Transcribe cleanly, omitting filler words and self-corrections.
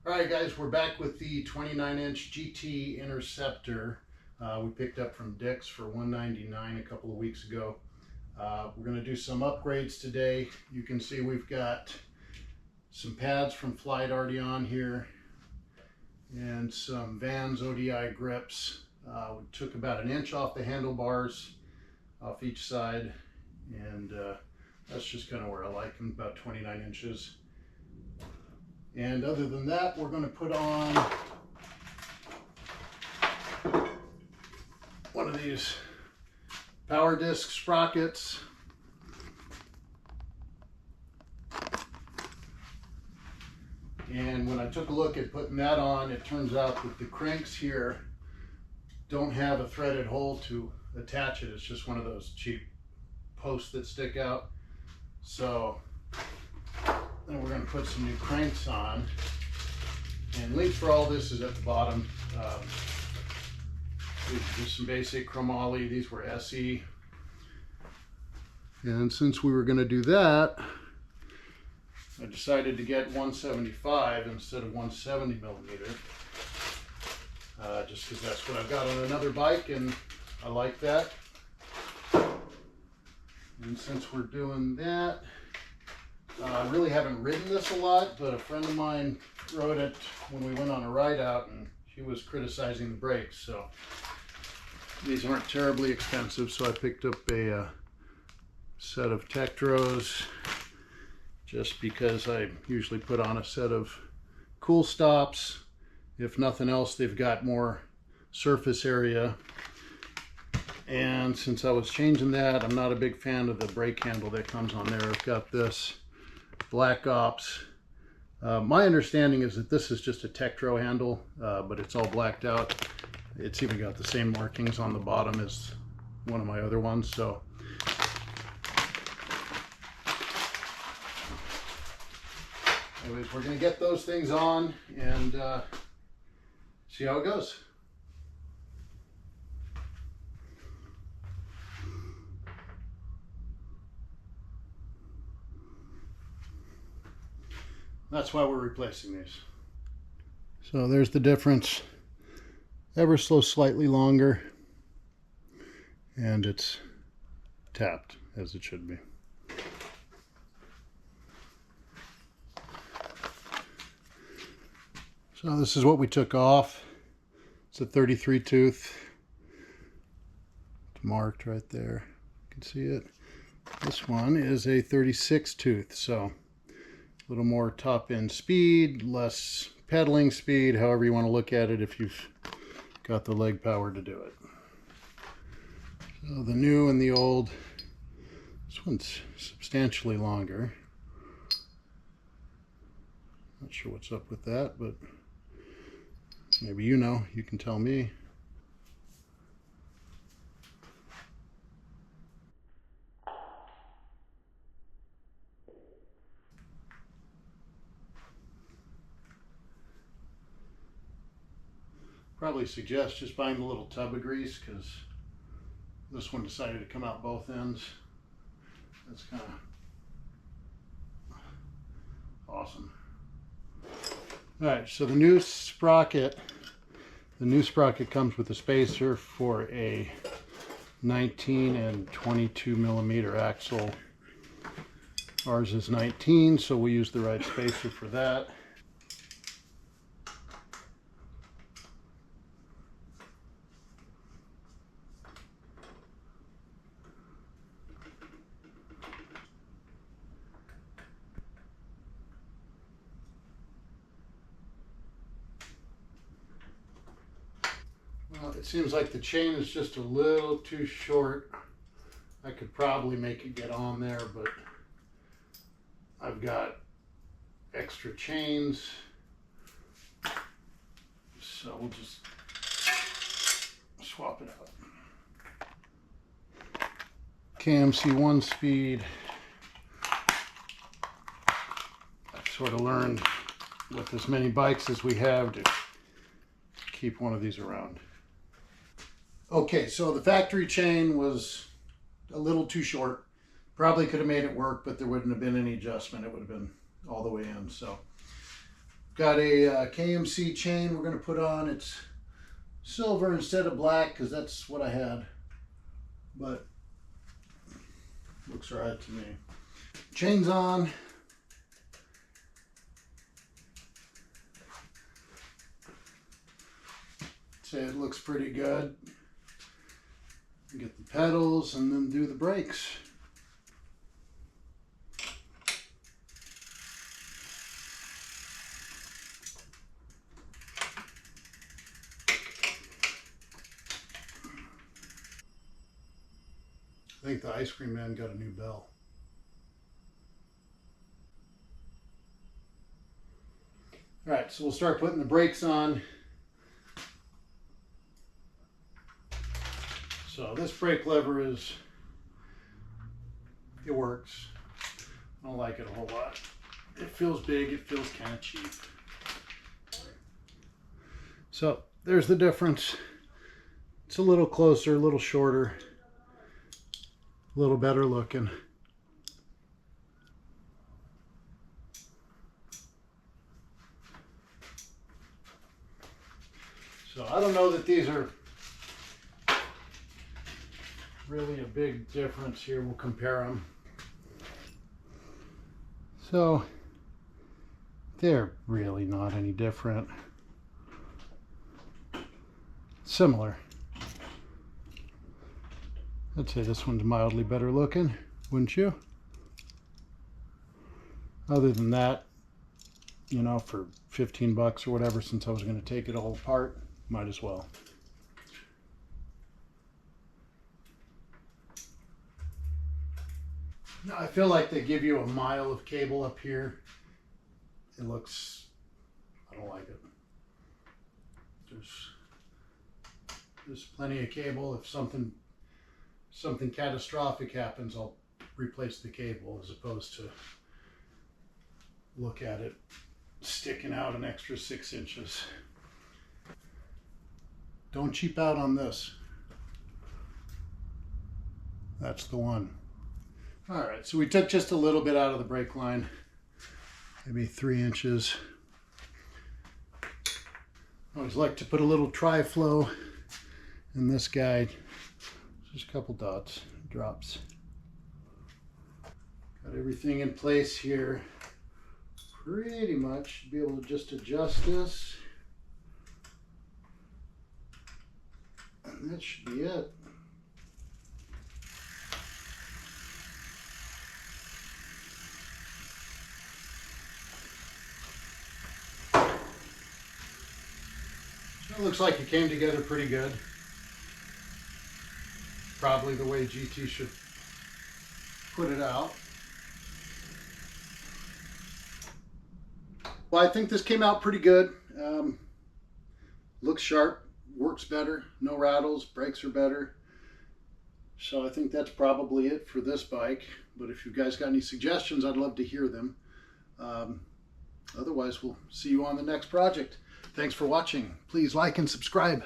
Alright guys, we're back with the 29-inch GT Interceptor. We picked up from Dick's for $199 a couple of weeks ago. We're going to do some upgrades today. You can see we've got some pads from Flite already on here and some Vans ODI grips. We took about an inch off the handlebars off each side, and that's just kind of where I like them, about 29 inches. And other than that, we're going to put on one of these power disc sprockets. And when I took a look at putting that on, it turns out that the cranks here don't have a threaded hole to attach it. It's just one of those cheap posts that stick out. So then we're going to put some new cranks on, and link for all this is at the bottom. These are just some basic chromoly. These were SE, and since we were going to do that, I decided to get 175 instead of 170 millimeter, just because that's what I've got on another bike and I like that. And since we're doing that, I really haven't ridden this a lot, but a friend of mine rode it when we went on a ride out, and he was criticizing the brakes. So these aren't terribly expensive, so I picked up a set of Tektros just because I usually put on a set of Kool stops. If nothing else, they've got more surface area. And since I was changing that, I'm not a big fan of the brake handle that comes on there. I've got this Black Ops. My understanding is that this is just a Tektro handle, but it's all blacked out. It's even got the same markings on the bottom as one of my other ones. So anyways, we're going to get those things on and see how it goes. That's why we're replacing these. So there's the difference. Ever so slightly longer, and it's tapped as it should be. So this is what we took off. It's a 33 tooth. It's marked right there. You can see it. This one is a 36 tooth, so a little more top end speed, less pedaling speed, however you want to look at it if you've got the leg power to do it. So the new and the old. This one's substantially longer. Not sure what's up with that, but maybe you know, you can tell me. Probably suggest just buying the little tub of grease, because this one decided to come out both ends. That's kind of awesome. Alright, so the new sprocket comes with a spacer for a 19 and 22 millimeter axle. Ours is 19, so we use the right spacer for that. Well, it seems like the chain is just a little too short. I could probably make it get on there, but I've got extra chains, so we'll just swap it out. KMC 1-speed. I've sort of learned with as many bikes as we have to keep one of these around. Okay, so the factory chain was a little too short. Probably could have made it work, but there wouldn't have been any adjustment. It would have been all the way in. So Got a KMC chain we're going to put on. It's silver instead of black because that's what I had, but looks right to me. Chain's on. Say it looks pretty good. Get the pedals and then do the brakes. I think the ice cream man got a new bell. All right, so we'll start putting the brakes on. So this brake lever it works. I don't like it a whole lot. It feels big, it feels kind of cheap. So there's the difference. It's a little closer, a little shorter, a little better looking. So I don't know that these are really a big difference here. We'll compare them. So they're really not any different. Similar. I'd say this one's mildly better looking, wouldn't you? Other than that, you know, for 15 bucks or whatever, since I was going to take it all apart, might as well. Now, I feel like they give you a mile of cable up here. It looks, I don't like it. There's plenty of cable. If something catastrophic happens, I'll replace the cable as opposed to look at it sticking out an extra 6 inches. Don't cheap out on this. That's the one. All right, so we took just a little bit out of the brake line, maybe 3 inches. I always like to put a little tri-flow in this guide. Just a couple dots, drops. Got everything in place here. Pretty much be able to just adjust this. And that should be it. It looks like it came together pretty good. Probably the way GT should put it out. Well, I think this came out pretty good. Looks sharp, works better, no rattles, brakes are better. So I think that's probably it for this bike. But if you guys got any suggestions, I'd love to hear them. Otherwise, we'll see you on the next project. Thanks for watching. Please like and subscribe.